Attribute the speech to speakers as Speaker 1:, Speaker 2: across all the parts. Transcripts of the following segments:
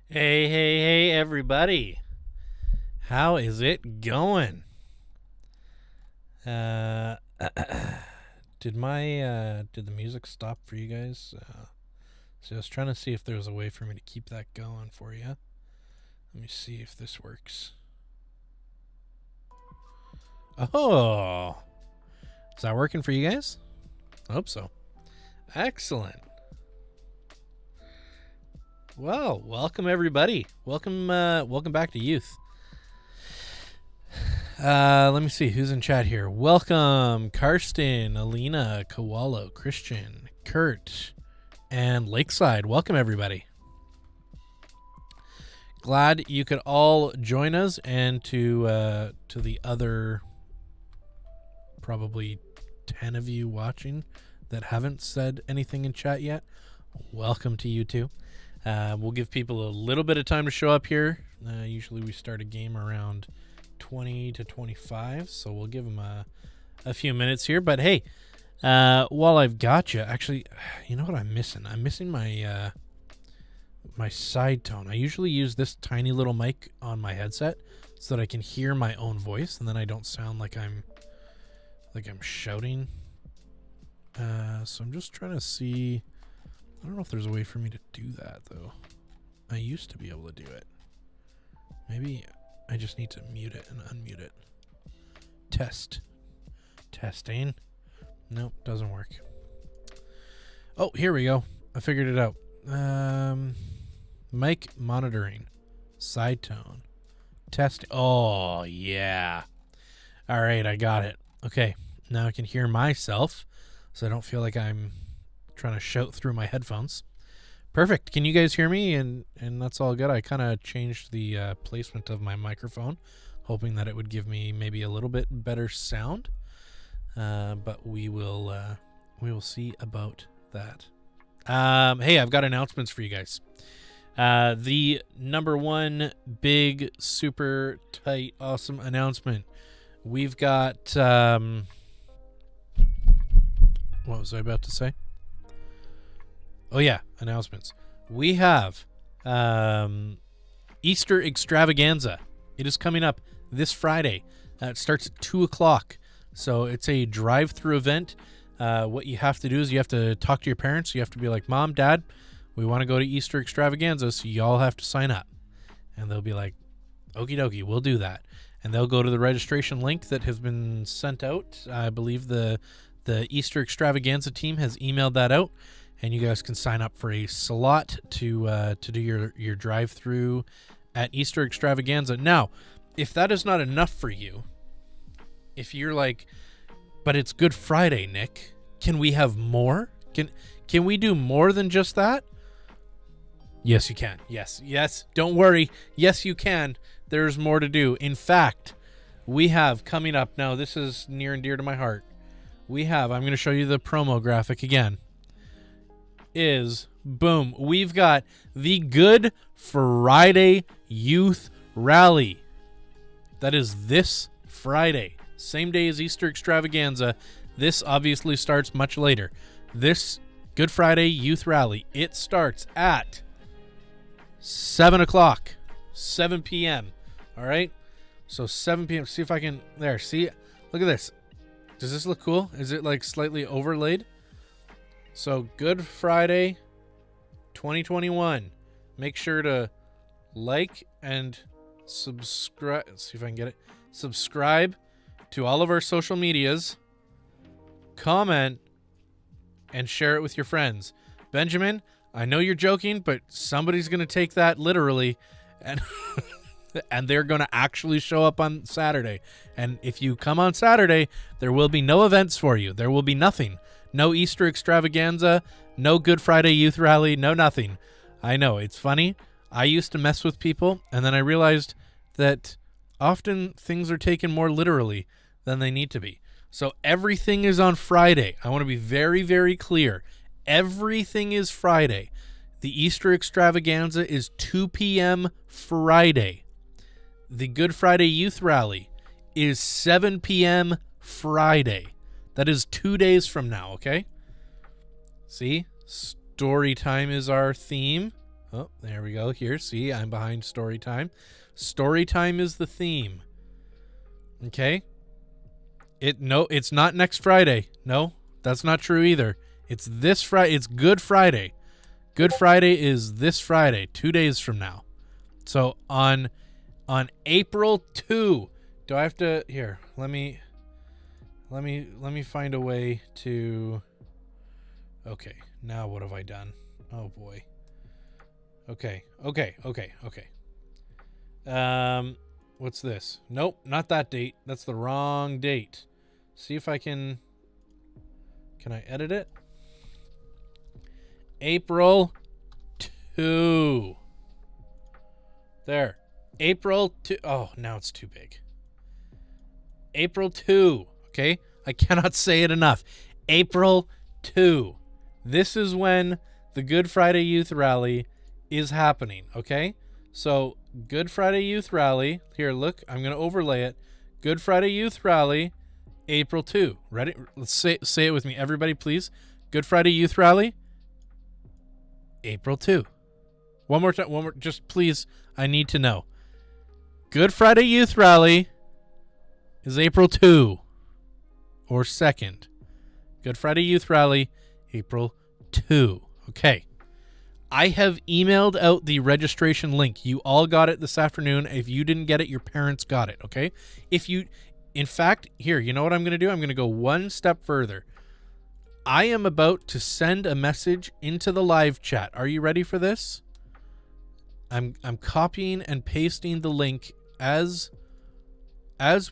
Speaker 1: Hey, hey, hey, everybody. How is it going? Uh, did the music stop for you guys? So I was trying to see if there was a way for me to keep that going for you. Let me see if this works. Oh, is that working for you guys? I hope so. Excellent. Well, welcome everybody. Welcome back to Youth. Let me see who's in chat here. Welcome, Karsten, Alina, Kowalo, Christian, Kurt, and Lakeside. Welcome, everybody. Glad you could all join us, and to the other probably 10 of you watching that haven't said anything in chat yet. Welcome to you too. We'll give people a little bit of time to show up here. Usually we start a game around 20 to 25, so we'll give them a few minutes here. But hey, while I've got you, actually, you know what I'm missing? I'm missing my my side tone. I usually use this tiny little mic on my headset so that I can hear my own voice, and then I don't sound like I'm shouting. So I'm just trying to see. I don't know if there's a way for me to do that though. I used to be able to do it. Maybe I just need to mute it and unmute it. Testing. Nope, doesn't work. Oh, here we go. I figured it out. Mic monitoring. Side tone. Test. Oh, yeah. All right, I got it. Okay, now I can hear myself, so I don't feel like I'm trying to shout through my headphones. Perfect. Can you guys hear me? And that's all good. I kind of changed the placement of my microphone, hoping that it would give me maybe a little bit better sound. But we will see about that. Hey, I've got announcements for you guys. The number one big, super tight, awesome announcement. We've got what was I about to say? Oh yeah, announcements. We have Easter Extravaganza. It is coming up this Friday. It starts at 2 o'clock. So it's a drive-through event. What you have to do is you have to talk to your parents. You have to be like, Mom, Dad, we want to go to Easter Extravaganza, so y'all have to sign up. And they'll be like, okie dokie, we'll do that. And they'll go to the registration link that has been sent out. I believe the Easter Extravaganza team has emailed that out. And you guys can sign up for a slot to do your drive-through at Easter Extravaganza. Now, if that is not enough for you, if you're like, but it's Good Friday, Nick, can we have more? Can we do more than just that? Yes, you can. Yes. Don't worry. Yes, you can. There's more to do. In fact, we have coming up now. This is near and dear to my heart. I'm going to show you the promo graphic again. Boom, we've got the Good Friday Youth Rally. That is this Friday, same day as Easter Extravaganza. This obviously starts much later. This Good Friday Youth Rally, it starts at 7 o'clock, 7 p.m. All right, so 7 p.m. See if I can, there, see, look at this. Does this look cool? Is it like slightly overlaid? So Good Friday 2021. Make sure to like and subscribe. Let's see if I can get it. Subscribe to all of our social medias. Comment and share it with your friends. Benjamin, I know you're joking, but somebody's going to take that literally and and they're going to actually show up on Saturday. And if you come on Saturday, there will be no events for you. There will be nothing. No Easter Extravaganza, no Good Friday Youth Rally, no nothing. I know, it's funny. I used to mess with people, and then I realized that often things are taken more literally than they need to be. So everything is on Friday. I want to be very, very clear. Everything is Friday. The Easter Extravaganza is 2 p.m. Friday. The Good Friday Youth Rally is 7 p.m. Friday. That is 2 days from now, okay? See? Story time is our theme. Oh, there we go. Here, see, I'm behind story time. Story time is the theme. Okay? It's not next Friday. No, that's not true either. It's this Friday. It's Good Friday. Good Friday is this Friday, 2 days from now. So on April 2, do I have to here, let me find a way to okay, now what have I done? Oh boy. Okay. What's this? Nope, not that date. That's the wrong date. See if I can I edit it? April 2. There. April 2. Oh, now it's too big. April 2. Okay? I cannot say it enough. April 2. This is when the Good Friday Youth Rally is happening. Okay? So, Good Friday Youth Rally. Here, look. I'm going to overlay it. Good Friday Youth Rally, April 2. Ready? Let's say it with me. Everybody, please. Good Friday Youth Rally, April 2. One more time. Just please. I need to know. Good Friday Youth Rally is April 2 or 2nd. Good Friday Youth Rally, April 2. Okay. I have emailed out the registration link. You all got it this afternoon. If you didn't get it, your parents got it, okay? In fact, here, you know what I'm going to do? I'm going to go one step further. I am about to send a message into the live chat. Are you ready for this? I'm copying and pasting the link as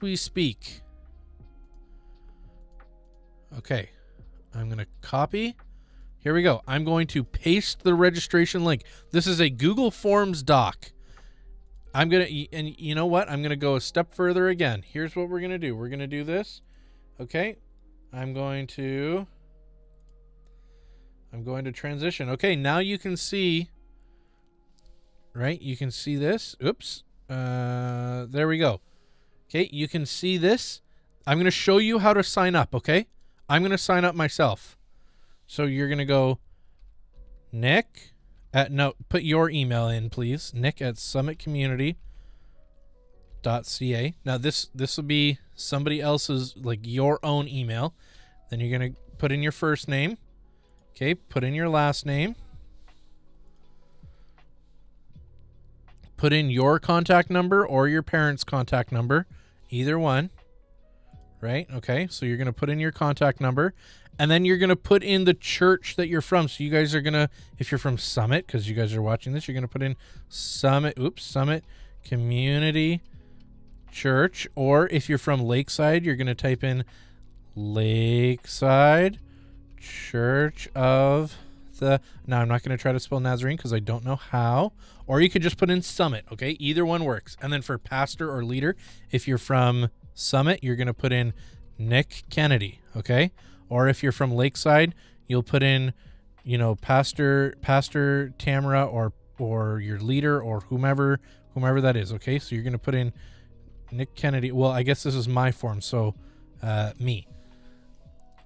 Speaker 1: we speak. Okay. I'm going to copy. Here we go. I'm going to paste the registration link. This is a Google Forms doc. And you know what? I'm going to go a step further again. Here's what we're going to do. We're going to do this. Okay. I'm going to transition. Okay, now you can see, right? You can see this. Oops. There we go. Okay, you can see this. I'm going to show you how to sign up, okay? I'm going to sign up myself. So you're going to go put your email in, please. nick@summitcommunity.ca. Now this will be somebody else's, like your own email. Then you're going to put in your first name. Okay, put in your last name. Put in your contact number or your parents' contact number. Either one. Right? Okay, so you're going to put in your contact number. And then you're going to put in the church that you're from. So you guys are going to, if you're from Summit, because you guys are watching this, you're going to put in Summit Community Church. Or if you're from Lakeside, you're going to type in Lakeside Church of the... Now, I'm not going to try to spell Nazarene because I don't know how. Or you could just put in Summit, okay? Either one works. And then for pastor or leader, if you're from Summit, you're going to put in Nick Kennedy, okay? Or if you're from Lakeside, you'll put in, Pastor Tamara or your leader or whomever that is, okay? So you're going to put in Nick Kennedy. Well, I guess this is my form, so me.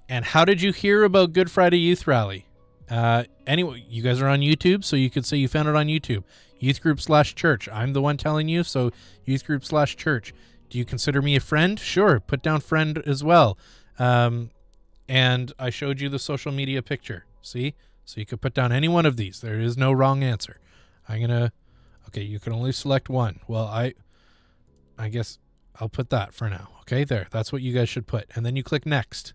Speaker 1: And how did you hear about Good Friday Youth Rally? Anyway, you guys are on YouTube, so you could say you found it on YouTube. Youth group /church. I'm the one telling you, so youth group /church. Do you consider me a friend? Sure, put down friend as well. And I showed you the social media picture. See? So you could put down any one of these. There is no wrong answer. Okay, you can only select one. Well, I guess I'll put that for now. Okay, there. That's what you guys should put. And then you click next.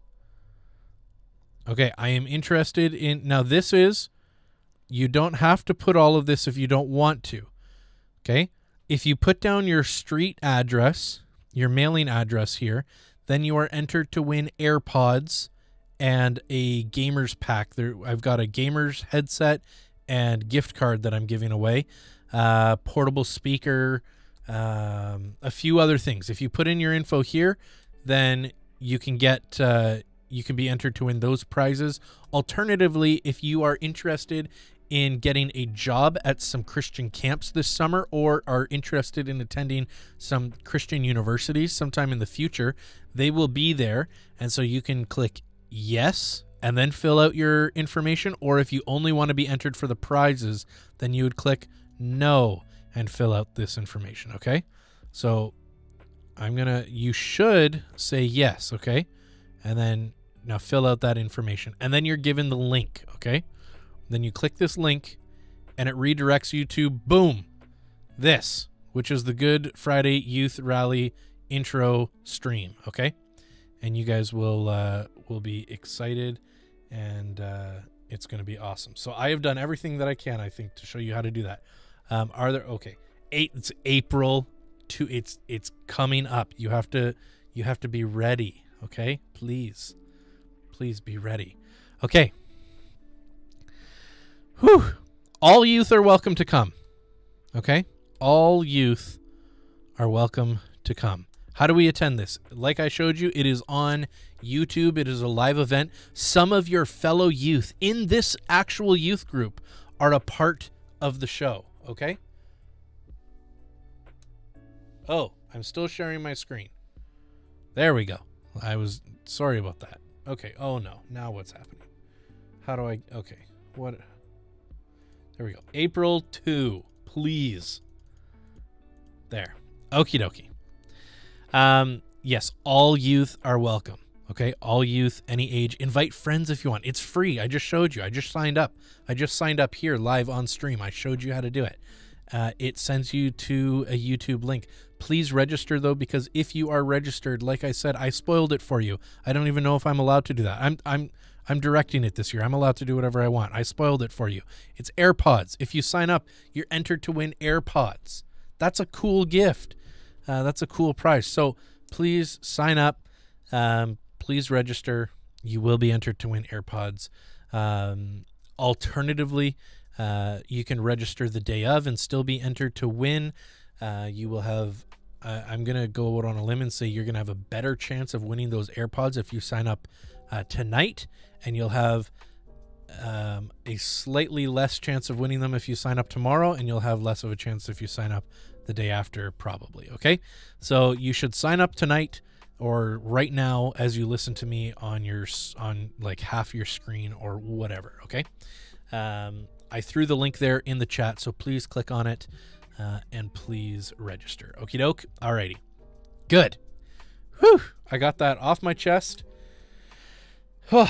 Speaker 1: Okay, I am interested in... Now, you don't have to put all of this if you don't want to. Okay? If you put down your street address, your mailing address here, then you are entered to win AirPods and a gamer's pack. I've got a gamer's headset and gift card that I'm giving away. Portable speaker, a few other things. If you put in your info here, then you can get... you can be entered to win those prizes. Alternatively, if you are interested in getting a job at some Christian camps this summer or are interested in attending some Christian universities sometime in the future, they will be there. And so you can click yes and then fill out your information. Or if you only want to be entered for the prizes, then you would click no and fill out this information, okay? So you should say yes, okay? And then now fill out that information. And then you're given the link, okay? Then you click this link and it redirects you to, boom, this, which is the Good Friday Youth Rally intro stream, okay? And you guys will be excited, and it's going to be awesome. So I have done everything that I can, I think, to show you how to do that. It's April 2. It's coming up. You have to be ready, okay? Please be ready. Okay. Whew. All youth are welcome to come. Okay? All youth are welcome to come. How do we attend this? Like I showed you, it is on YouTube. It is a live event. Some of your fellow youth in this actual youth group are a part of the show, okay? Oh, I'm still sharing my screen. There we go. I was sorry about that. Okay. Oh, no. Now what's happening? How do I... Okay. What... There we go. April 2, please. There. Okie dokie. Yes, all youth are welcome. Okay, all youth, any age. Invite friends if you want. It's free. I just showed you. I just signed up. I just signed up here live on stream. I showed you how to do it. It sends you to a YouTube link. Please register, though, because if you are registered, like I said, I spoiled it for you. I don't even know if I'm allowed to do that. I'm directing it this year. I'm allowed to do whatever I want. I spoiled it for you. It's AirPods. If you sign up, you're entered to win AirPods. That's a cool gift. That's a cool prize. So please sign up. Please register. You will be entered to win AirPods. Alternatively, you can register the day of and still be entered to win. You will have, I'm going to go out on a limb and say you're going to have a better chance of winning those AirPods if you sign up tonight, and you'll have a slightly less chance of winning them if you sign up tomorrow, and you'll have less of a chance if you sign up the day after, probably. Okay, so you should sign up tonight or right now as you listen to me on like half your screen or whatever. Okay, I threw the link there in the chat, so please click on it and please register. Okie doke. Alrighty, good. Whew, I got that off my chest. All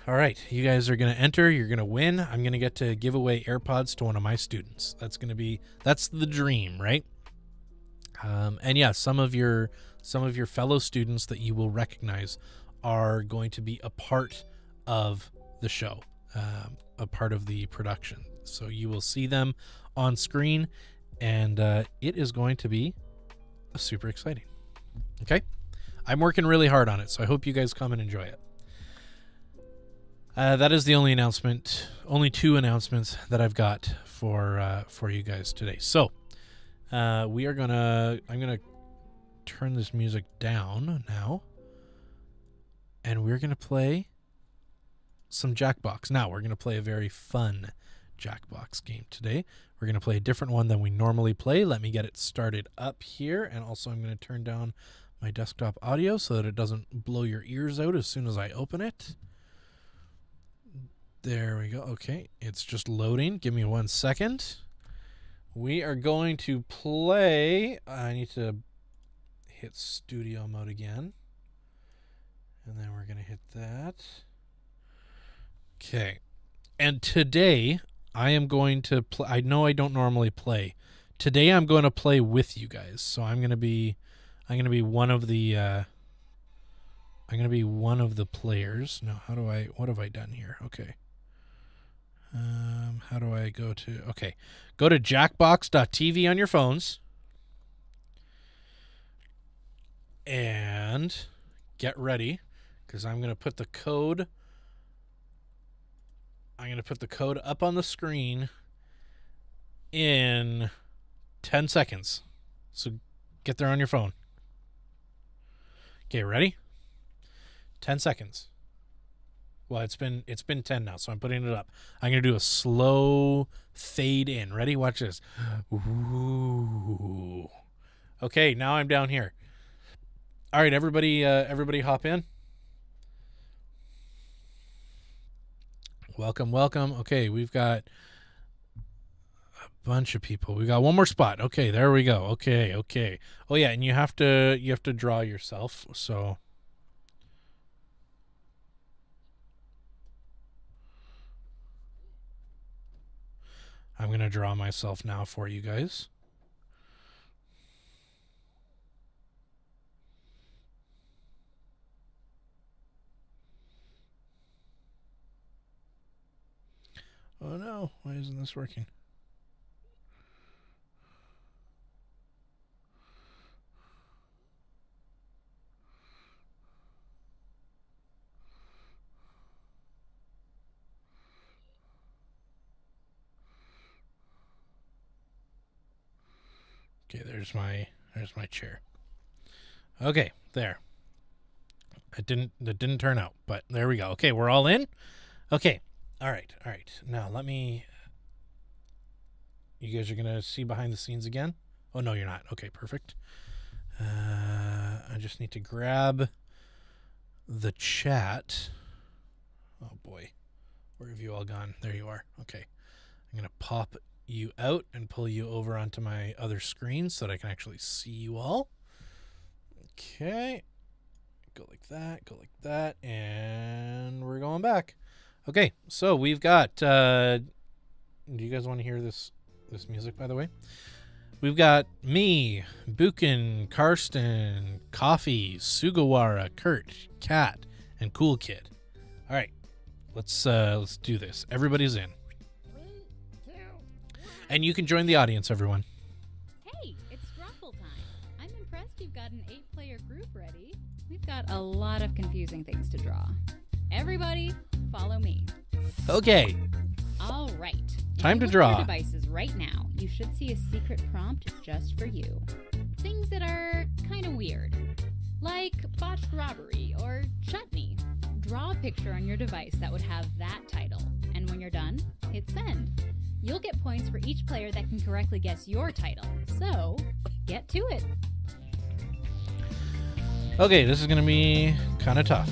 Speaker 1: right, you guys are going to enter. You're going to win. I'm going to get to give away AirPods to one of my students. That's the dream, right? And yeah, some of your fellow students that you will recognize are going to be a part of the show, a part of the production. So you will see them on screen, and it is going to be super exciting. Okay, I'm working really hard on it, so I hope you guys come and enjoy it. That is the only two announcements that I've got for you guys today. So I'm gonna turn this music down now, and we're gonna play some Jackbox. Now we're gonna play a very fun Jackbox game today. We're gonna play a different one than we normally play. Let me get it started up here, and also I'm gonna turn down my desktop audio so that it doesn't blow your ears out as soon as I open it. There we go. Okay, it's just loading. Give me 1 second. We are going to play. I need to hit studio mode again. And then we're going to hit that. Okay. And today, I am going to play. I know I don't normally play. Today, I'm going to play with you guys. So I'm going to be one of the players. No, what have I done here? Okay. How do I go to... Okay. Go to jackbox.tv on your phones. And get ready, because I'm going to put the code... up on the screen in 10 seconds. So get there on your phone. Okay, ready? 10 seconds. Well, it's been 10 now, so I'm putting it up. I'm going to do a slow fade in. Ready? Watch this. Ooh. Okay, now I'm down here. All right, everybody hop in. Welcome, welcome. Okay, we've got a bunch of people. We got one more spot. Okay, there we go. Okay, okay. Oh yeah, and you have to draw yourself. So I'm gonna draw myself now for you guys. Oh no, why isn't this working? Okay, there's my chair. Okay, there. That didn't turn out, but there we go. Okay, we're all in. Okay. All right. Now let me. You guys are gonna see behind the scenes again. Oh no, you're not. Okay, perfect. I just need to grab the chat. Oh boy, where have you all gone? There you are. Okay, I'm gonna pop you out and pull you over onto my other screen so that I can actually see you all. Okay, go like that, and we're going back. Okay, so we've got. Do you guys want to hear this music, by the way? We've got me, Bukin, Karsten, Coffee, Sugawara, Kurt, Kat, and Cool Kid. All right, let's do this. Everybody's in, and you can join the audience, everyone.
Speaker 2: Hey, it's Drawful time. I'm impressed you've got an 8-player group ready. We've got a lot of confusing things to draw. Everybody, follow me.
Speaker 1: Okay.
Speaker 2: All right.
Speaker 1: Time to
Speaker 2: If you look at
Speaker 1: draw.
Speaker 2: your devices right now, you should see a secret prompt just for you. Things that are kind of weird, like botched robbery or chutney. Draw a picture on your device that would have that title, and when you're done, hit send. You'll get points for each player that can correctly guess your title. So, get to it.
Speaker 1: Okay, this is gonna be kind of tough.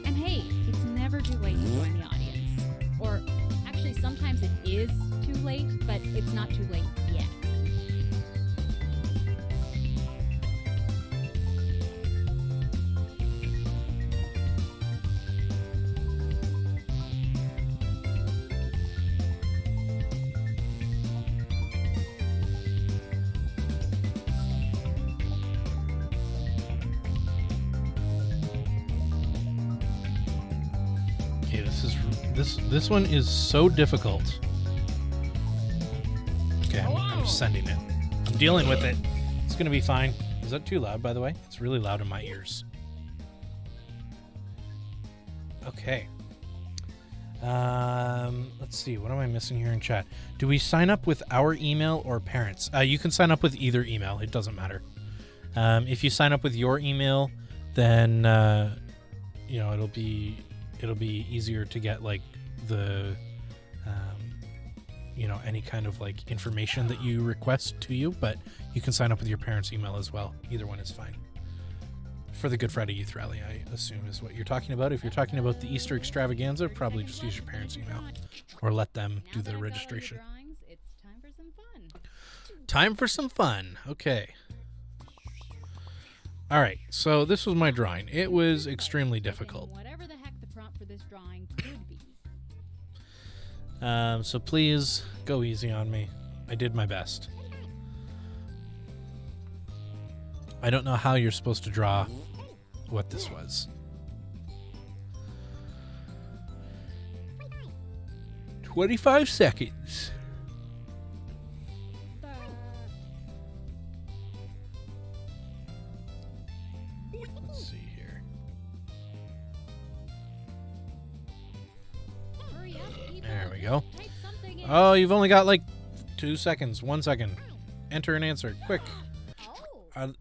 Speaker 2: And hey, it's never too late to join the audience. Or actually, sometimes it is too late, but it's not too late yet.
Speaker 1: Okay, this one is so difficult. Okay, I'm sending it. I'm dealing with it. It's gonna be fine. Is that too loud, by the way? It's really loud in my ears. Okay. Let's see. What am I missing here in chat? Do we sign up with our email or parents? You can sign up with either email. It doesn't matter. If you sign up with your email, then it'll be easier to get like the any kind of like information that you request to you, but you can sign up with your parents' email as well. Either one is fine. For the Good Friday Youth Rally, I assume is what you're talking about. If you're talking about the Easter Extravaganza, probably just use your parents' email or let them do the registration.
Speaker 2: It's time for some fun.
Speaker 1: Time for some fun. Okay. All right. So this was my drawing. It was extremely difficult.
Speaker 2: Whatever the heck the prompt for this drawing could be.
Speaker 1: So please go easy on me. I did my best. I don't know how you're supposed to draw what this was. 25 seconds. Let's see here.
Speaker 2: Hurry up, people.
Speaker 1: There we go.
Speaker 2: Type something in.
Speaker 1: Oh, you've only got like 2 seconds. 1 second. Enter an answer. Quick.
Speaker 2: Oh.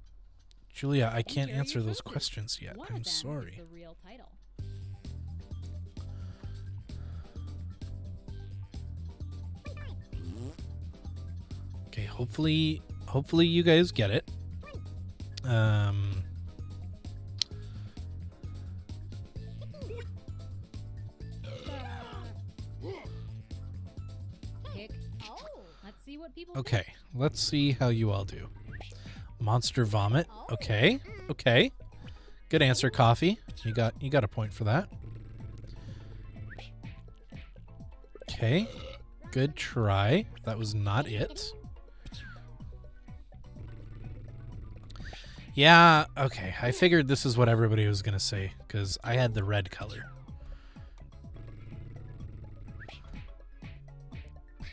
Speaker 1: Julia, I can't
Speaker 2: Enter
Speaker 1: answer
Speaker 2: your
Speaker 1: those
Speaker 2: choices.
Speaker 1: questions yet.
Speaker 2: One
Speaker 1: I'm
Speaker 2: of them is
Speaker 1: sorry.
Speaker 2: the real title.
Speaker 1: hopefully you guys get it.
Speaker 2: Pick. Let's see what people
Speaker 1: Okay, let's see how you all do. Monster vomit. Okay. Okay. Good answer, Coffee. You got a point for that. Okay. Good try. That was not it. Yeah, okay. I figured this is what everybody was going to say because I had the red color.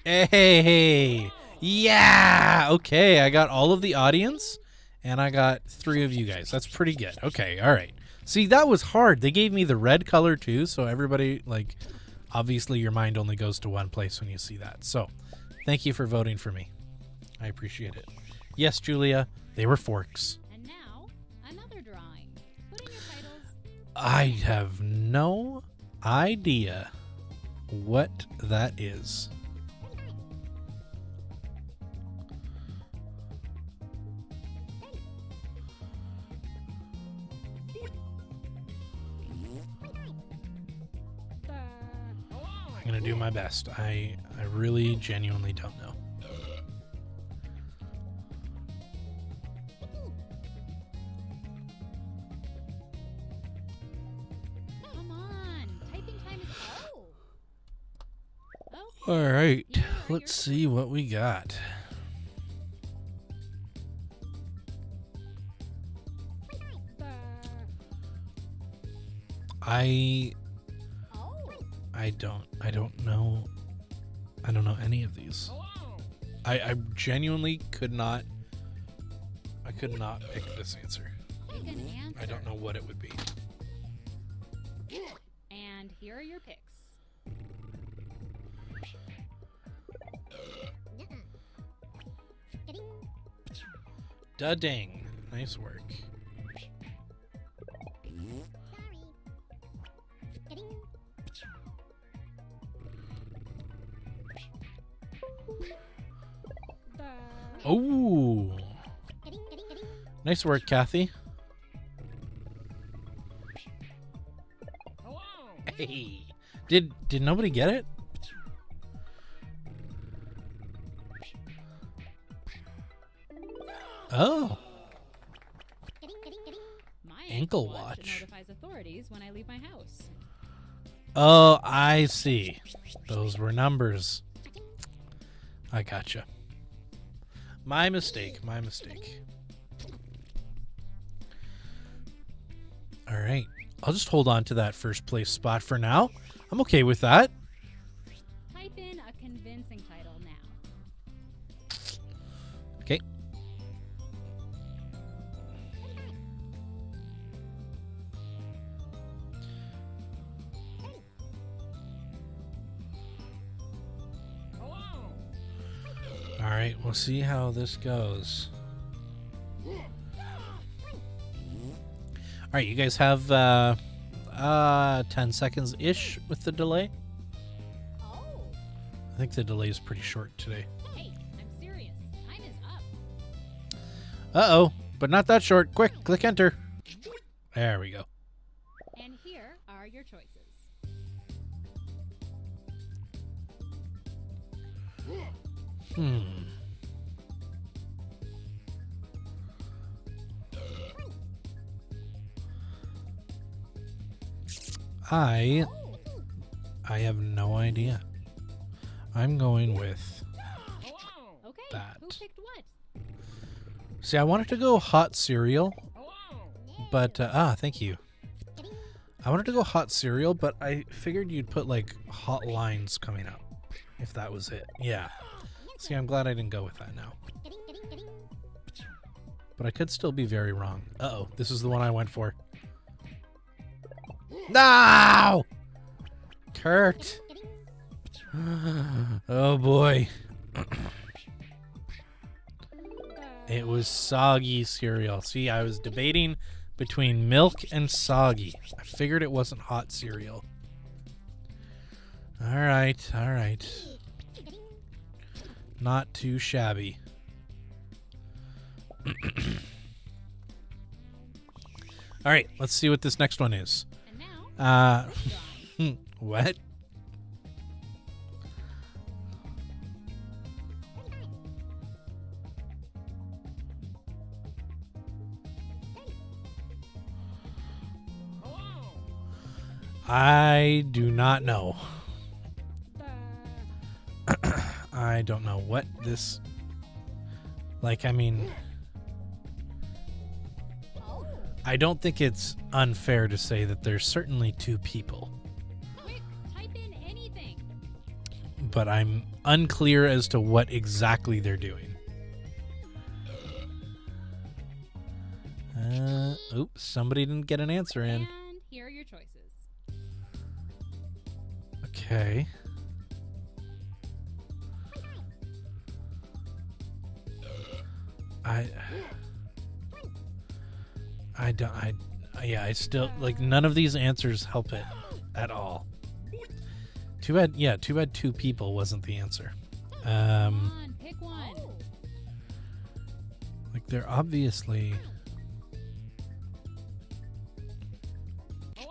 Speaker 1: Hey! Yeah! Okay, I got all of the audience and I got 3 of you guys. That's pretty good. Okay, all right. See, that was hard. They gave me the red color too, so everybody, like, obviously your mind only goes to one place when you see that. So, thank you for voting for me. I appreciate it. Yes, Julia, they were forks.
Speaker 2: And now, another drawing. Put in your titles.
Speaker 1: I have no idea what that is. I'm gonna do my best. I really genuinely don't know.
Speaker 2: Come on. Typing time is Okay.
Speaker 1: All right,
Speaker 2: Here are
Speaker 1: let's
Speaker 2: your
Speaker 1: see what we got. I don't know. I don't know any of these. I genuinely could not pick this answer.
Speaker 2: Pick an answer.
Speaker 1: I don't know what it would be.
Speaker 2: And here are your picks.
Speaker 1: Da-ding. Nice work. Oh, nice work, Kathy. Hey, did nobody get it? Oh,
Speaker 2: My
Speaker 1: Ankle
Speaker 2: watch
Speaker 1: watch.
Speaker 2: notifies authorities when I leave my house.
Speaker 1: oh, I see. Those were numbers. I gotcha. My mistake. My mistake. All right. I'll just hold on to that first place spot for now. I'm okay with that.
Speaker 2: Type in a convincing title now.
Speaker 1: Okay. All right, we'll see how this goes. All right, you guys have 10 seconds ish with the delay. I think the delay is pretty short today.
Speaker 2: Hey, I'm serious. Time is up.
Speaker 1: Uh-oh, but not that short. Quick, click enter. There we go.
Speaker 2: And here are your choices.
Speaker 1: I have no idea. I'm going with
Speaker 2: Okay,
Speaker 1: that.
Speaker 2: who picked what?
Speaker 1: See, I wanted to go hot cereal, but thank you. I wanted to go hot cereal, but I figured you'd put like hot lines coming up if that was it. Yeah. See, I'm glad I didn't go with that now. But I could still be very wrong. Uh-oh, this is the one I went for. No! Kurt. Oh boy. It was soggy cereal. See, I was debating between milk and soggy. I figured it wasn't hot cereal. All right, all right. Not too shabby. All right, let's see what this next one is.
Speaker 2: And now, withdrawn.
Speaker 1: What? I do not know. I don't know what this... Like, I mean... I don't think it's unfair to say that there's certainly two people.
Speaker 2: Quick, type in anything.
Speaker 1: But I'm unclear as to what exactly they're doing. Oops, somebody didn't get an answer in.
Speaker 2: And here are your choices.
Speaker 1: Okay. I still, like, none of these answers help it at all. Too bad two people wasn't the answer.
Speaker 2: Come on, pick one.
Speaker 1: Like, they're obviously...
Speaker 2: And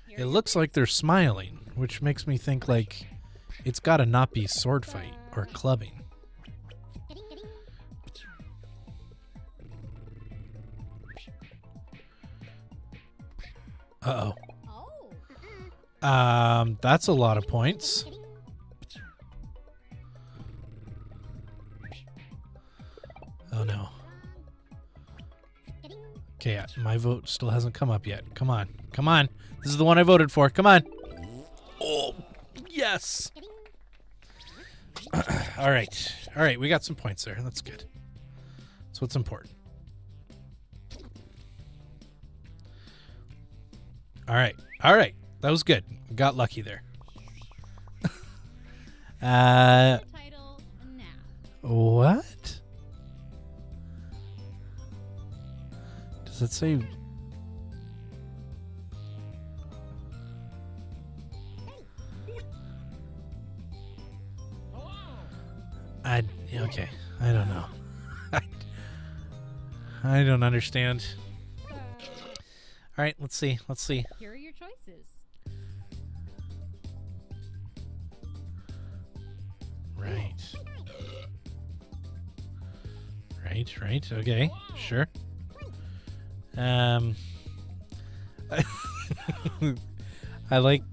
Speaker 2: here
Speaker 1: It looks like they're smiling, which makes me think, like, it's gotta not be sword fight or clubbing. Uh-oh. That's a lot of points. Oh no. Okay, my vote still hasn't come up yet. Come on. Come on. This is the one I voted for. Come on. Oh, yes. All right. All right, we got some points there. That's good. That's what's important. All right. All right. That was good. Got lucky there.
Speaker 2: title now.
Speaker 1: What? Does it say? Okay. I don't know. I don't understand. All right, let's see. Let's see.
Speaker 2: Here are your choices.
Speaker 1: Right. Right. Okay, sure. I like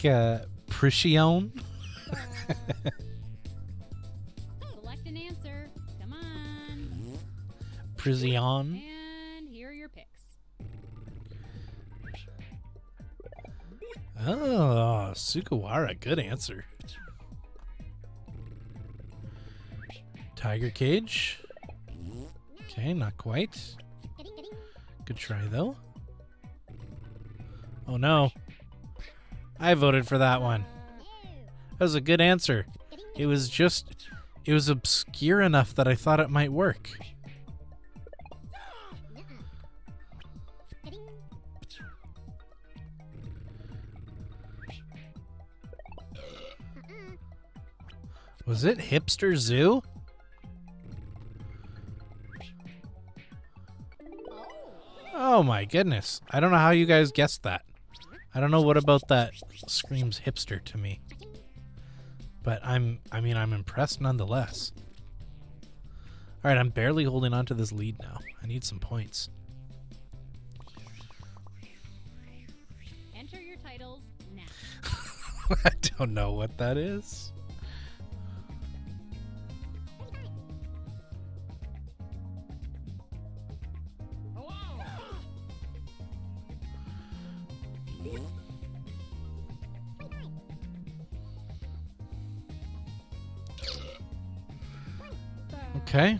Speaker 1: Pricione.
Speaker 2: Select an answer. Come on.
Speaker 1: Pricione.
Speaker 2: And here are your picks.
Speaker 1: Oh, Sugawara. Good answer. Tiger Cage. Okay, not quite. Good try, though. Oh, no. I voted for that one. That was a good answer. It was obscure enough that I thought it might work. Was it Hipster Zoo? Oh my goodness. I don't know how you guys guessed that. I don't know what about that screams hipster to me. But I'm impressed nonetheless. All right, I'm barely holding on to this lead now. I need some points.
Speaker 2: Enter your titles now.
Speaker 1: I don't know what that is. Okay.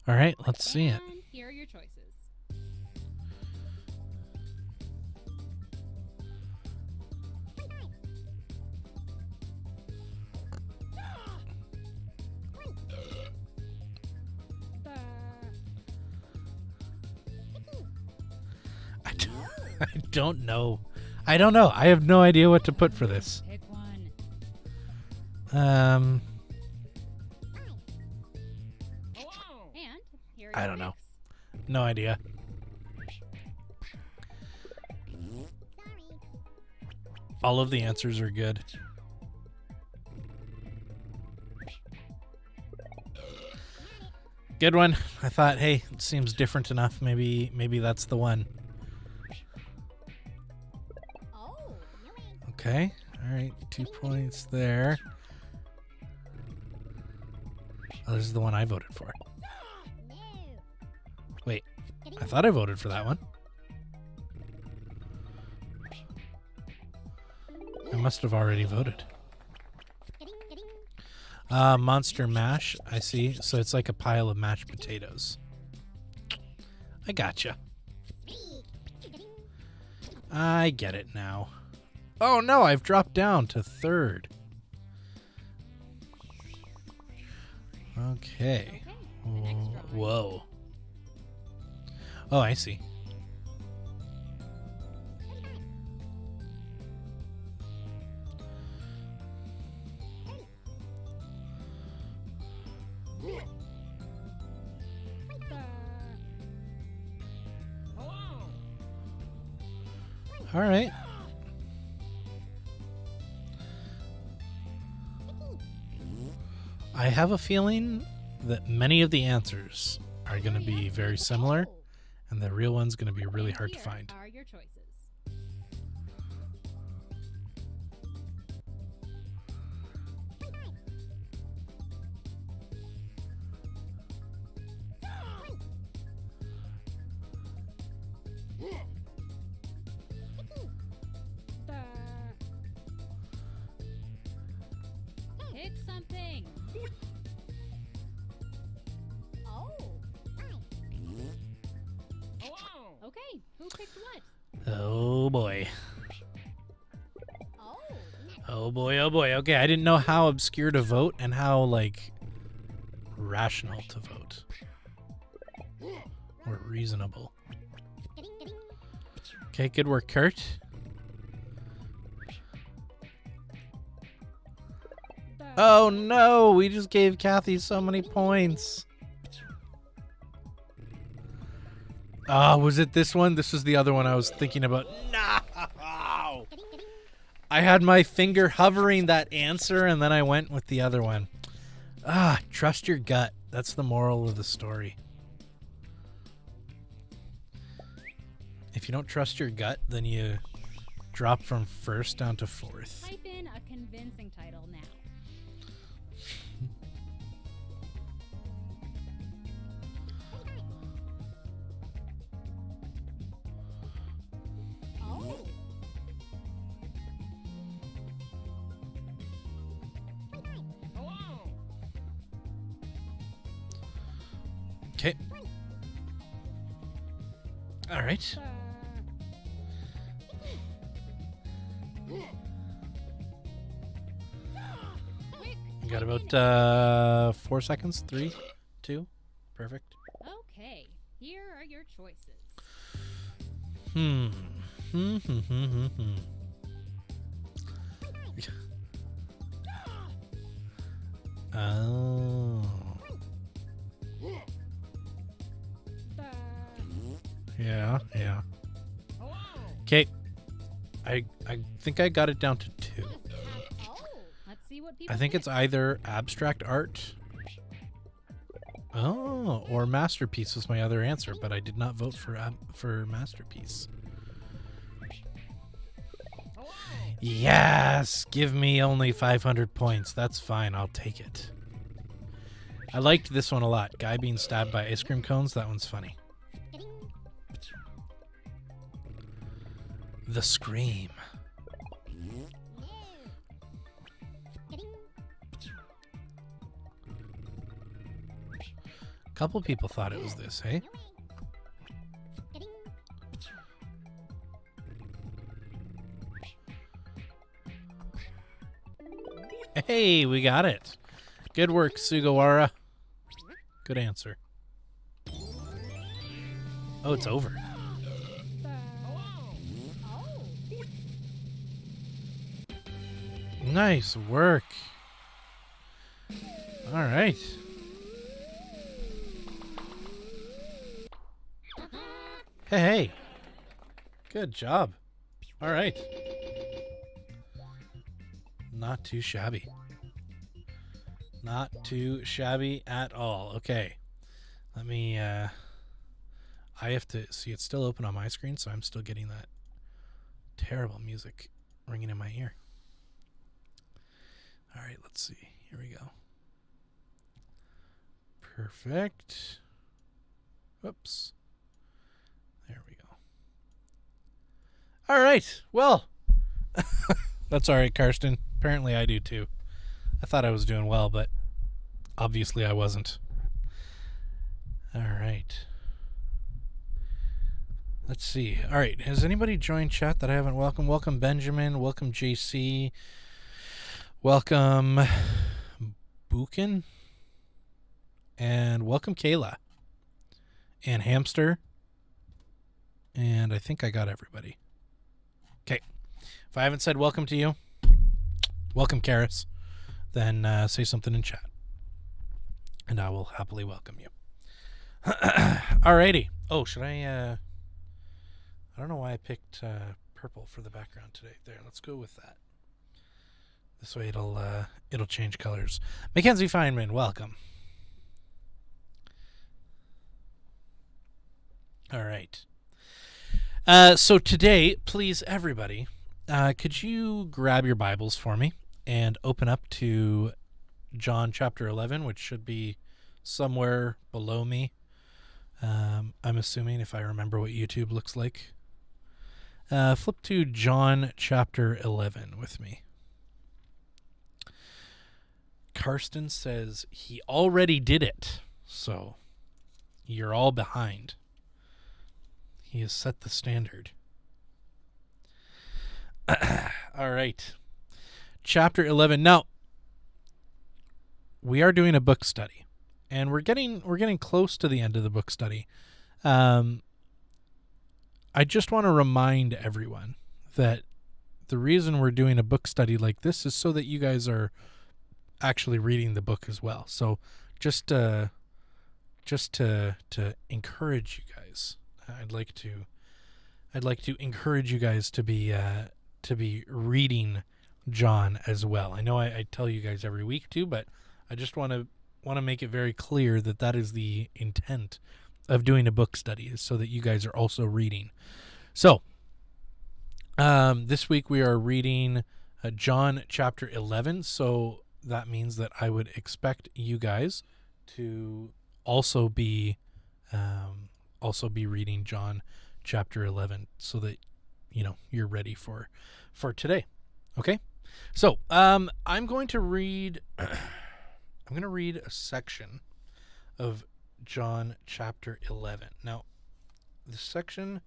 Speaker 1: All right, let's see it.
Speaker 2: And here are your choices.
Speaker 1: I don't know. I don't know. I have no idea what to put for this.
Speaker 2: Pick one. And here are
Speaker 1: I
Speaker 2: your
Speaker 1: don't know.
Speaker 2: picks.
Speaker 1: No idea. All of the answers are good. Good one. I thought, hey, it seems different enough. Maybe that's the one. Okay. All right. 2 points there. Oh, this is the one I voted for. Wait. I thought I voted for that one. I must have already voted. Monster Mash, I see. So it's like a pile of mashed potatoes. I gotcha. I get it now. Oh no, I've dropped down to third. Okay. Whoa. Oh, I see. All right. I have a feeling that many of the answers are going to be very similar, and the real one's going to be really hard to find.
Speaker 2: Here are your choices. Pick something. Okay, who picked what?
Speaker 1: Oh boy. Oh boy, oh boy. Okay, I didn't know how obscure to vote and how, like, rational to vote. Or reasonable. Okay, good work, Kurt. Oh no, we just gave Kathy so many points. Was it this one? This was the other one I was thinking about. No! I had my finger hovering that answer, and then I went with the other one. Trust your gut. That's the moral of the story. If you don't trust your gut, then you drop from first down to fourth.
Speaker 2: Type in a convincing title now.
Speaker 1: Okay. All right. You got about 4 seconds. 3, 2, perfect.
Speaker 2: Okay, here are your choices.
Speaker 1: Oh. Yeah. Okay. I think I got it down to 2.
Speaker 2: Let's see what people
Speaker 1: I think
Speaker 2: pick.
Speaker 1: it's either abstract art. Oh, or masterpiece was my other answer, but I did not vote for masterpiece. Yes, give me only 500 points. That's fine. I'll take it. I liked this one a lot. Guy being stabbed by ice cream cones. That one's funny. The Scream. A couple people thought it was this, hey? Hey, we got it. Good work, Sugawara. Good answer. Oh, it's over. Nice work. All right. Hey. Good job. All right. Not too shabby. Not too shabby at all. Okay. Let me, I have to see, it's still open on my screen, so I'm still getting that terrible music ringing in my ear. All right, let's see. Here we go. Perfect. Whoops. There we go. All right. Well, that's all right, Karsten. Apparently I do too. I thought I was doing well, but obviously I wasn't. All right. Let's see. All right. Has anybody joined chat that I haven't welcomed? Welcome, Benjamin. Welcome, JC. Welcome, Buchan. And welcome, Kayla. And Hamster. And I think I got everybody. Okay. If I haven't said welcome to you, welcome, Karis, then say something in chat. And I will happily welcome you. Alrighty. Oh, should I don't know why I picked purple for the background today. There, let's go with that. This way it'll change colors. Mackenzie Feynman, welcome. All right. So today, please, everybody, could you grab your Bibles for me and open up to John chapter 11, which should be somewhere below me. I'm assuming, if I remember what YouTube looks like. Flip to John chapter 11 with me. Karsten says he already did it, so you're all behind. He has set the standard. All right. Chapter 11. Now, we are doing a book study, and we're getting close to the end of the book study. I just want to remind everyone that the reason we're doing a book study like this is so that you guys are actually reading the book as well. So just to encourage you guys, I'd like to encourage you guys to be reading John as well. I know I tell you guys every week too, but I just want to make it very clear that is the intent of doing a book study, is so that you guys are also reading. So this week we are reading John chapter 11. So that means that I would expect you guys to also be reading John chapter 11, so that you're ready for today. Okay, so I'm going to read a section of John chapter 11. Now, the section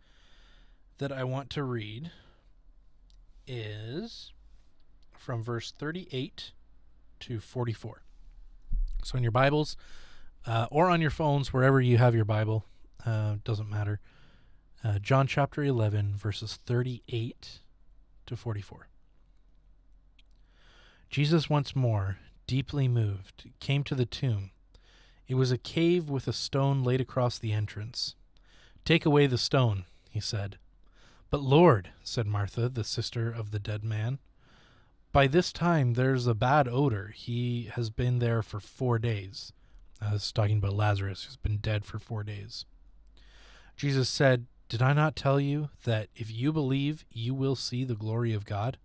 Speaker 1: that I want to read is from verse 38 to 44. So in your Bibles, or on your phones, wherever you have your Bible, doesn't matter. John chapter 11, verses 38 to 44. Jesus once more, deeply moved, came to the tomb. It was a cave with a stone laid across the entrance. "Take away the stone," he said. "But Lord," said Martha, the sister of the dead man, "by this time there's a bad odor. He has been there for 4 days." This is talking about Lazarus, who's been dead for 4 days. Jesus said, "Did I not tell you that if you believe, you will see the glory of God?"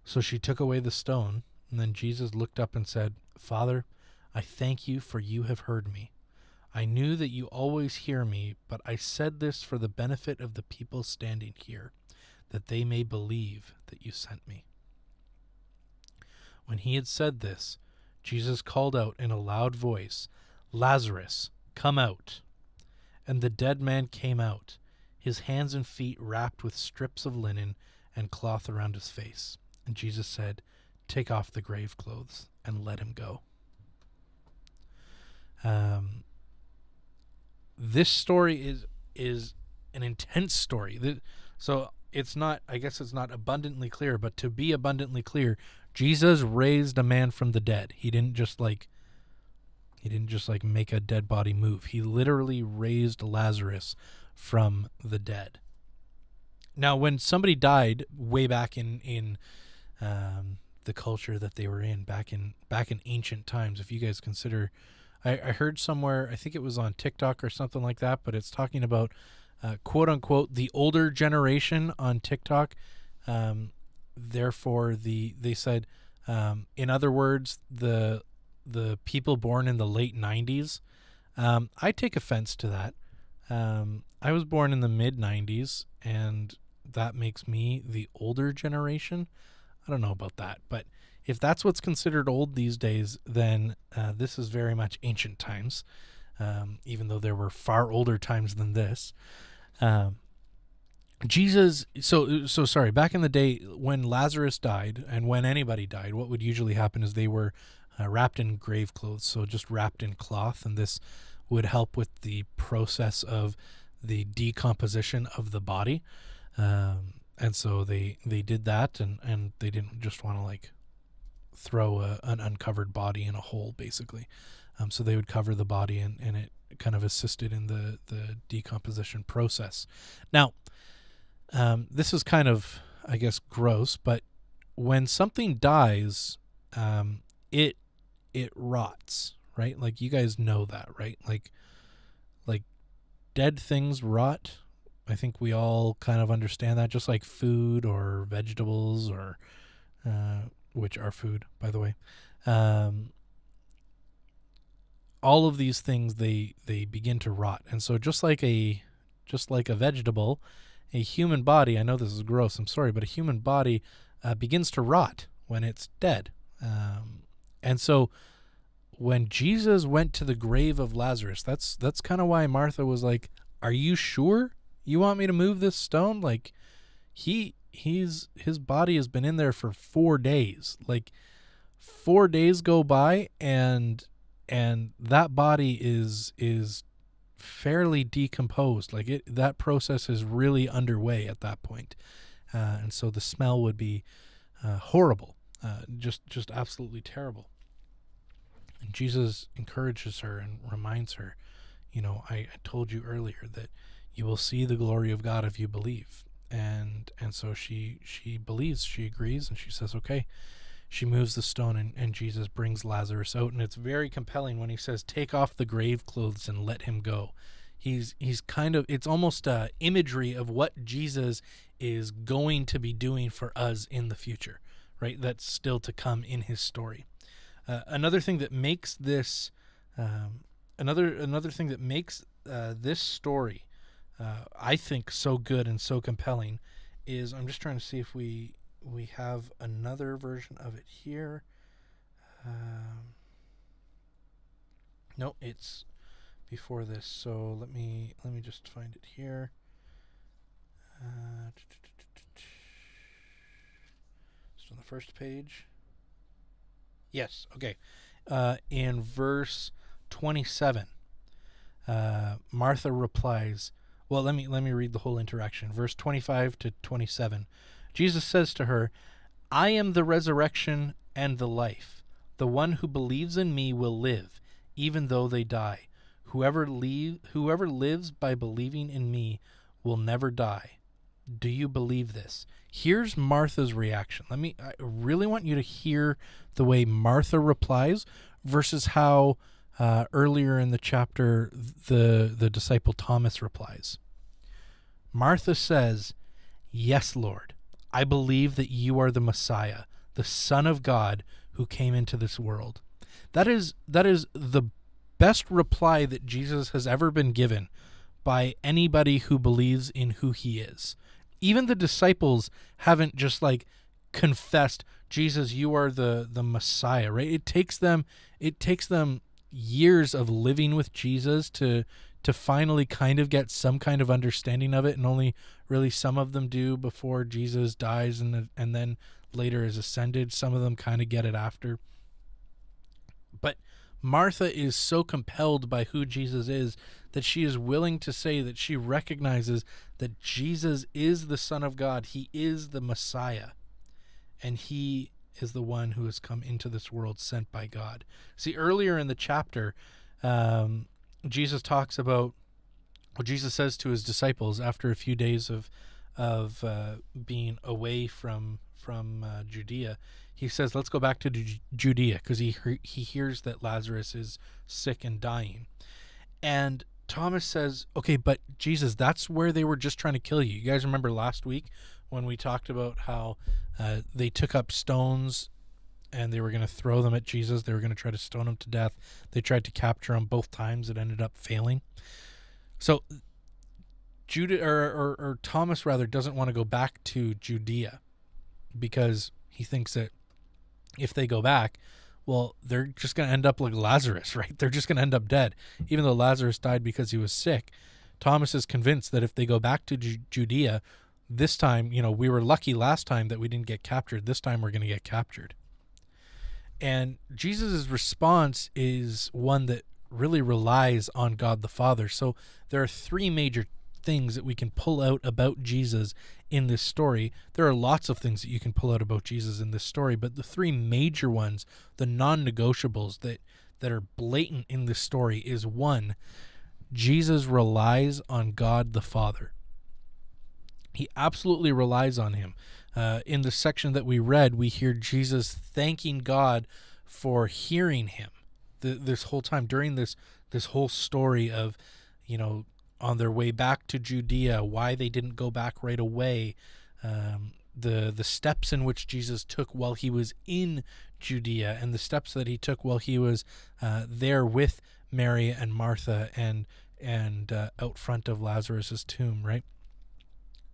Speaker 1: So she took away the stone, and then Jesus looked up and said, "Father, I thank you, for you have heard me. I knew that you always hear me, but I said this for the benefit of the people standing here, that they may believe that you sent me." When he had said this, Jesus called out in a loud voice, "Lazarus, come out." And the dead man came out, his hands and feet wrapped with strips of linen and cloth around his face. And Jesus said, "Take off the grave clothes and let him go." This story is an intense story. So it's not, I guess it's not abundantly clear, but to be abundantly clear, Jesus raised a man from the dead. He didn't just He didn't just like make a dead body move. He literally raised Lazarus from the dead. Now, when somebody died way back in the culture that they were in back in ancient times, if you guys consider, I heard somewhere, I think it was on TikTok or something like that, but it's talking about quote unquote the older generation on TikTok. Therefore, they said, in other words, the people born in the late 90s. I take offense to that. I was born in the mid 90s, and that makes me the older generation. I don't know about that, but if that's what's considered old these days, then this is very much ancient times, even though there were far older times than this. Jesus, so sorry, back in the day when Lazarus died, and when anybody died, what would usually happen is they were wrapped in grave clothes, so just wrapped in cloth, and this would help with the process of the decomposition of the body. And so they did that, and they didn't just want to like throw an uncovered body in a hole, basically. So they would cover the body, and it kind of assisted in the decomposition process. Now, this is kind of, I guess, gross, but when something dies, it rots, right? Like, you guys know that, right? Like dead things rot. I think we all kind of understand that, just like food or vegetables, or which are food, by the way. All of these things, they begin to rot. And so just like a vegetable, a human body, I know this is gross, I'm sorry, but a human body begins to rot when it's dead. And so when Jesus went to the grave of Lazarus, that's kind of why Martha was like, "Are you sure you want me to move this stone?" Like, his body has been in there for 4 days. Like, 4 days go by, and that body is fairly decomposed. Like, that process is really underway at that point. And so the smell would be horrible, just absolutely terrible. And Jesus encourages her and reminds her, I told you earlier that you will see the glory of God if you believe. And so she believes, she agrees, and she says, okay. She moves the stone, and Jesus brings Lazarus out. And it's very compelling when he says, take off the grave clothes and let him go. He's kind of, it's almost imagery of what Jesus is going to be doing for us in the future, right? That's still to come in his story. Another thing that makes this, another thing that makes this story, I think, so good and so compelling is, I'm just trying to see if we have another version of it here. No, it's before this. So let me just find it here. Just on the first page. Yes, okay. In verse 27, Martha replies, well, let me read the whole interaction. Verse 25 to 27. Jesus says to her, I am the resurrection and the life. The one who believes in me will live, even though they die. Whoever lives by believing in me will never die. Do you believe this? Here's Martha's reaction. I really want you to hear the way Martha replies versus how earlier in the chapter the disciple Thomas replies. Martha says, yes, Lord, I believe that you are the Messiah, the Son of God who came into this world. That is the best reply that Jesus has ever been given by anybody who believes in who he is. Even the disciples haven't just like confessed, Jesus, you are the Messiah, right? It takes them years of living with Jesus to finally kind of get some kind of understanding of it, and only really some of them do before Jesus dies and then later is ascended. Some of them kind of get it after. But Martha is so compelled by who Jesus is that she is willing to say that she recognizes that Jesus is the Son of God. He is the Messiah. And he is the one who has come into this world sent by God. See, earlier in the chapter, Jesus talks about what Jesus says to his disciples after a few days of being away from Judea. He says, let's go back to Judea, because he hears that Lazarus is sick and dying. And Thomas says, okay, but Jesus, that's where they were just trying to kill you. You guys remember last week when we talked about how they took up stones and they were going to throw them at Jesus. They were going to try to stone him to death. They tried to capture him both times. It ended up failing. So Judah or Thomas rather doesn't want to go back to Judea because he thinks that if they go back, well, they're just going to end up like Lazarus, right? They're just going to end up dead. Even though Lazarus died because he was sick, Thomas is convinced that if they go back to Judea, this time, we were lucky last time that we didn't get captured. This time we're going to get captured. And Jesus' response is one that really relies on God the Father. So there are three major things that we can pull out about Jesus in this story. There are lots of things that you can pull out about Jesus in this story, but the three major ones, the non-negotiables that are blatant in this story, is one, Jesus relies on God the Father. He absolutely relies on him. In the section that we read, we hear Jesus thanking God for hearing him this whole time during this whole story of, on their way back to Judea, why they didn't go back right away, the steps in which Jesus took while he was in Judea, and the steps that he took while he was there with Mary and Martha and out front of Lazarus's tomb, right?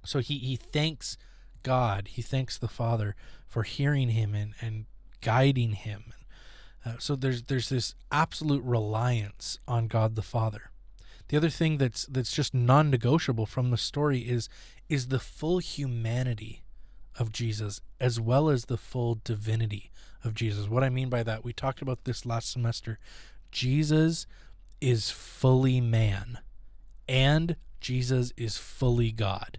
Speaker 1: So he thanks God, he thanks the Father for hearing him and guiding him. So there's this absolute reliance on God the Father. The other thing that's just non-negotiable from the story is the full humanity of Jesus as well as the full divinity of Jesus. What I mean by that, we talked about this last semester. Jesus is fully man and Jesus is fully God.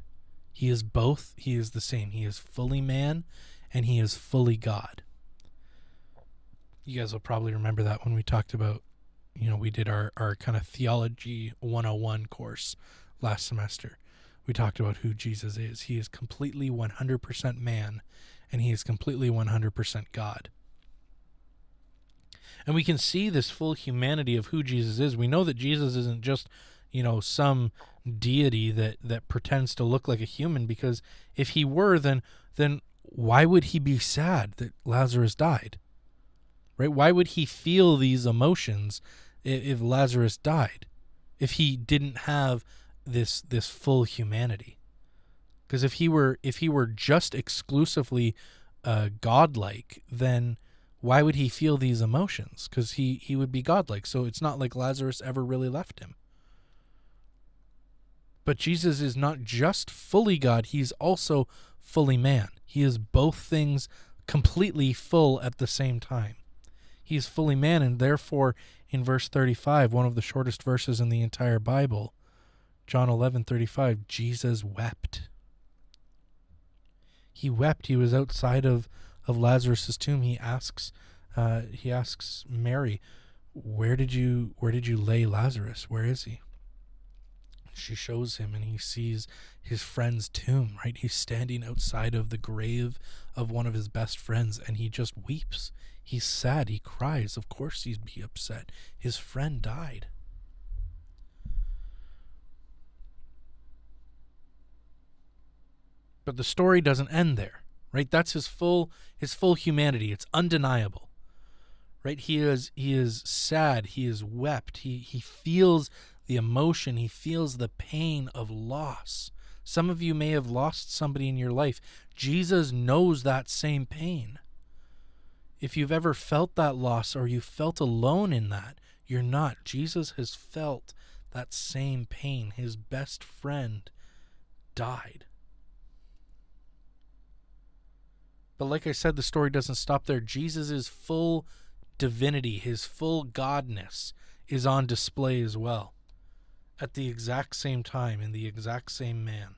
Speaker 1: He is both. He is the same. He is fully man and he is fully God. You guys will probably remember that when we talked about, we did our kind of Theology 101 course last semester. We talked about who Jesus is. He is completely 100% man and he is completely 100% God. And we can see this full humanity of who Jesus is. We know that Jesus isn't just, some deity that pretends to look like a human, because if he were, then why would he be sad that Lazarus died? Right? Why would he feel these emotions if Lazarus died? If he didn't have this full humanity? Because if he were just exclusively godlike, then why would he feel these emotions? Because he would be godlike. So it's not like Lazarus ever really left him. But Jesus is not just fully God, he's also fully man. He is both things completely full at the same time. He is fully man, and therefore in verse 35, one of the shortest verses in the entire Bible, John 11:35, Jesus wept. He wept. He was outside of Lazarus' tomb. He asks Mary, where did you lay Lazarus? Where is he? She shows him, and he sees his friend's tomb, right? He's standing outside of the grave of one of his best friends, and he just weeps. He's sad. He cries. Of course he'd be upset. His friend died. But the story doesn't end there, right? That's his full humanity. It's undeniable, right? He is sad. He is wept. He feels the emotion. He feels the pain of loss. Some of you may have lost somebody in your life. Jesus knows that same pain. If you've ever felt that loss or you felt alone in that, you're not. Jesus has felt that same pain. His best friend died. But like I said, the story doesn't stop there. Jesus' full divinity, his full godness, is on display as well at the exact same time in the exact same man.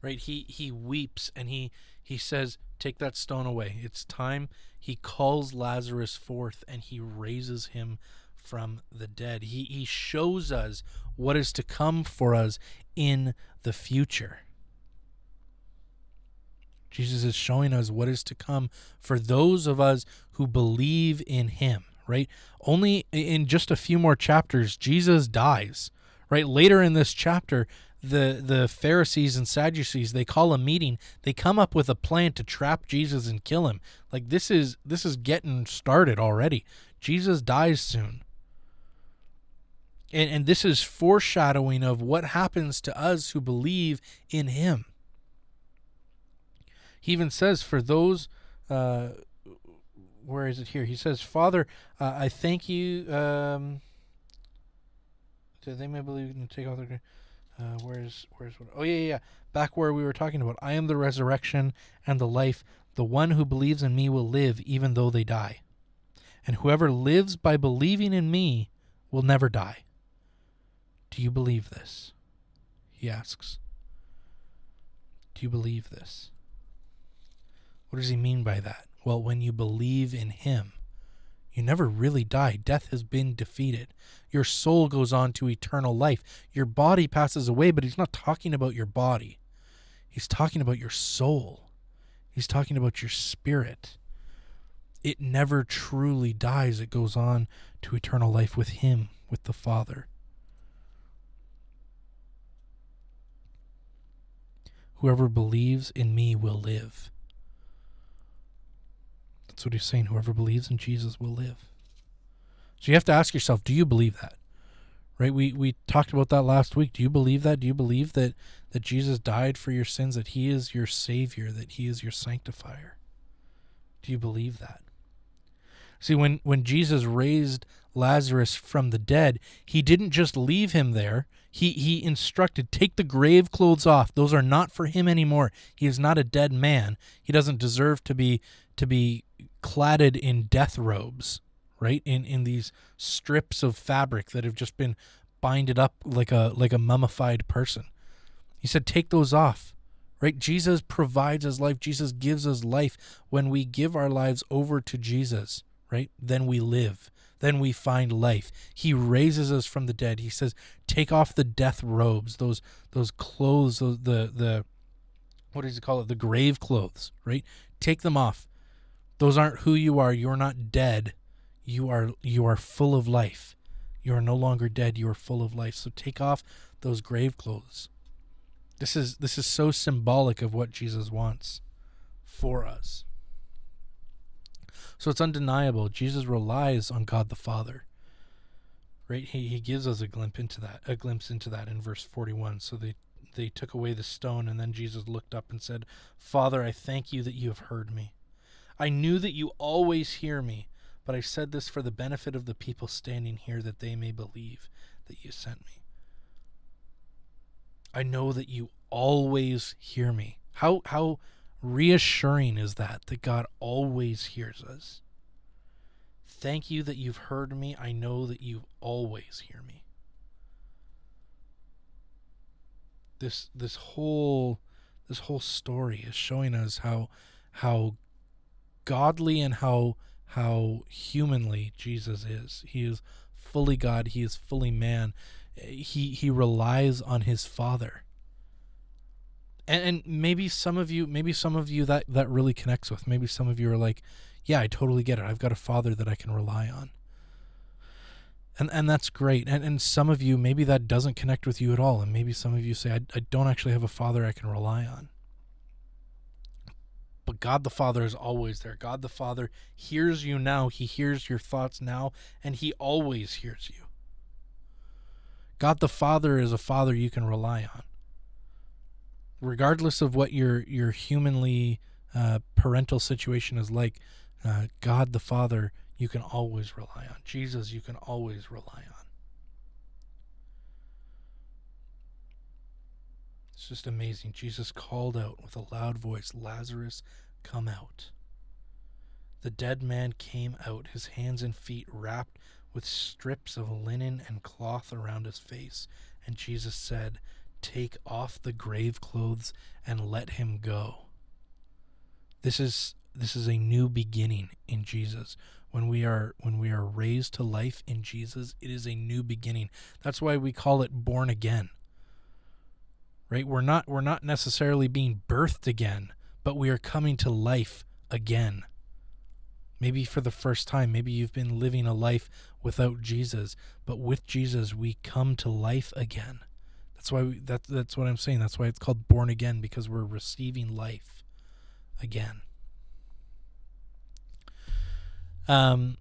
Speaker 1: Right? He weeps and he He says, take that stone away. It's time. He calls Lazarus forth and he raises him from the dead. He shows us what is to come for us in the future. Jesus is showing us what is to come for those of us who believe in him, right? Only in just a few more chapters, Jesus dies, right? Later in this chapter, the Pharisees and Sadducees, they call a meeting. They come up with a plan to trap Jesus and kill him. Like this is getting started already. Jesus dies soon. And this is foreshadowing of what happens to us who believe in him. He even says for those, where is it here? He says, Father, I thank you, that they may believe and take all their, where's what? Oh, yeah. Back where we were talking about, I am the resurrection and the life. The one who believes in me will live even though they die. And whoever lives by believing in me will never die. Do you believe this? He asks. Do you believe this? What does he mean by that? Well, when you believe in him, you never really die. Death has been defeated. Your soul goes on to eternal life. Your body passes away, but he's not talking about your body. He's talking about your soul. He's talking about your spirit. It never truly dies. It goes on to eternal life with him, with the Father. Whoever believes in me will live. That's what he's saying. Whoever believes in Jesus will live. So you have to ask yourself, do you believe that? Right? We talked about that last week. Do you believe that? Do you believe that Jesus died for your sins, that he is your Savior, that he is your sanctifier? Do you believe that? See, when Jesus raised Lazarus from the dead, he didn't just leave him there. He instructed, take the grave clothes off. Those are not for him anymore. He is not a dead man. He doesn't deserve to be cladded in death robes, right? In these strips of fabric that have just been binded up like a mummified person. He said, take those off, right? Jesus provides us life. Jesus gives us life. When we give our lives over to Jesus, right? Then we live. Then we find life. He raises us from the dead. He says, take off the death robes, those clothes, the what does he call it? The grave clothes, right? Take them off. Those aren't who you are. You're not dead. You are full of life. You are no longer dead. You are full of life. So take off those grave clothes. This is so symbolic of what Jesus wants for us. So it's undeniable. Jesus relies on God the Father. Right? He gives us a glimpse into that in verse 41. So they took away the stone, and then Jesus looked up and said, Father, I thank you that you have heard me. I knew that you always hear me, but I said this for the benefit of the people standing here, that they may believe that you sent me. I know that you always hear me. How reassuring is that God always hears us? Thank you that you've heard me. I know that you always hear me. This whole story is showing us how godly and how humanly Jesus is. He is fully God. He is fully man. He relies on his Father. And maybe some of you that really connects with. Maybe some of you are like, yeah, I totally get it. I've got a Father that I can rely on. And that's great. And some of you, maybe that doesn't connect with you at all. And maybe some of you say, I don't actually have a Father I can rely on. But God the Father is always there. God the Father hears you now. He hears your thoughts now, and he always hears you. God the Father is a Father you can rely on. Regardless of what your humanly parental situation is like, God the Father you can always rely on. Jesus you can always rely on. It's just amazing. Jesus called out with a loud voice, Lazarus, come out. The dead man came out, his hands and feet wrapped with strips of linen and cloth around his face. And Jesus said, take off the grave clothes and let him go. This is a new beginning in Jesus. When we are raised to life in Jesus, it is a new beginning. That's why we call it born again. Right? We're not necessarily being birthed again, but we are coming to life again. Maybe for the first time, maybe you've been living a life without Jesus, but with Jesus we come to life again. That's why that's what I'm saying. That's why it's called born again, because we're receiving life again. In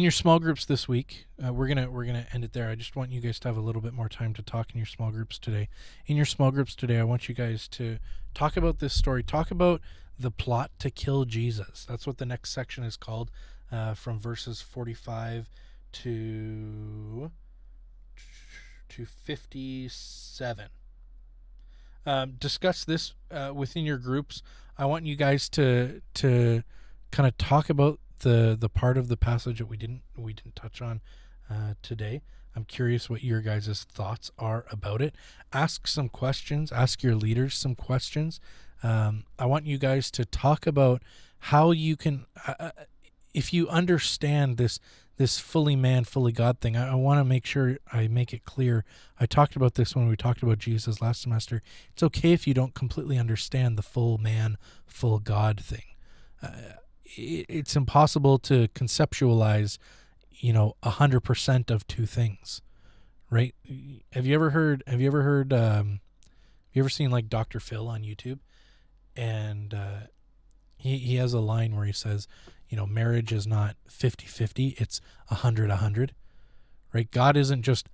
Speaker 1: your small groups this week, we're gonna end it there. I just want you guys to have a little bit more time to talk in your small groups today. In your small groups today, I want you guys to talk about this story. Talk about the plot to kill Jesus. That's what the next section is called, from verses 45 to 57. Discuss this within your groups. I want you guys to kind of talk about the part of the passage that we didn't touch on today. I'm curious what your guys' thoughts are about it. Ask some questions. Ask your leaders some questions. I want you guys to talk about how you can, if you understand this fully man, fully God thing. I want to make sure I make it clear. I talked about this when we talked about Jesus last semester. It's okay if you don't completely understand the full man, full God thing. It's impossible to conceptualize, 100% of two things, right? Have you ever seen like Dr. Phil on YouTube? And he has a line where he says, marriage is not 50-50, it's 100-100, right? God isn't just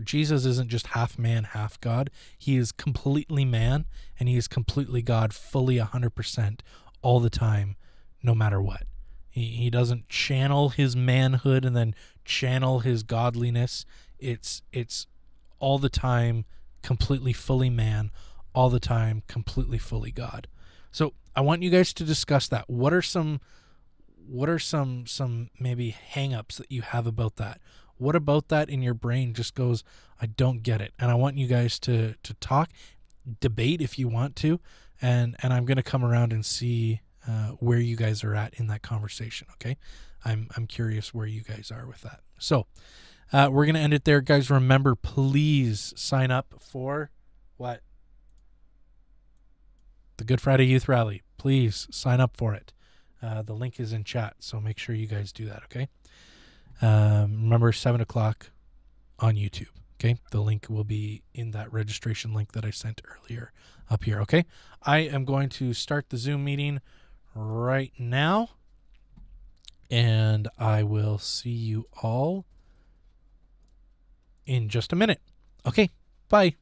Speaker 1: Jesus isn't just half man, half God. He is completely man, and he is completely God, fully 100% all the time, no matter what. He doesn't channel his manhood and then channel his godliness. It's all the time completely fully man, all the time completely fully God. So I want you guys to discuss that. What are some maybe hang-ups that you have about that? What about that in your brain just goes, I don't get it? And I want you guys to talk, debate if you want to, and I'm going to come around and see where you guys are at in that conversation. Okay, I'm curious where you guys are with that. So we're gonna end it there, guys. Remember, please sign up for what? The Good Friday Youth Rally. Please sign up for it. The link is in chat, so make sure you guys do that. Okay. Remember, 7:00 on YouTube. Okay, the link will be in that registration link that I sent earlier up here. Okay, I am going to start the Zoom meeting right now, and I will see you all in just a minute. Okay, bye.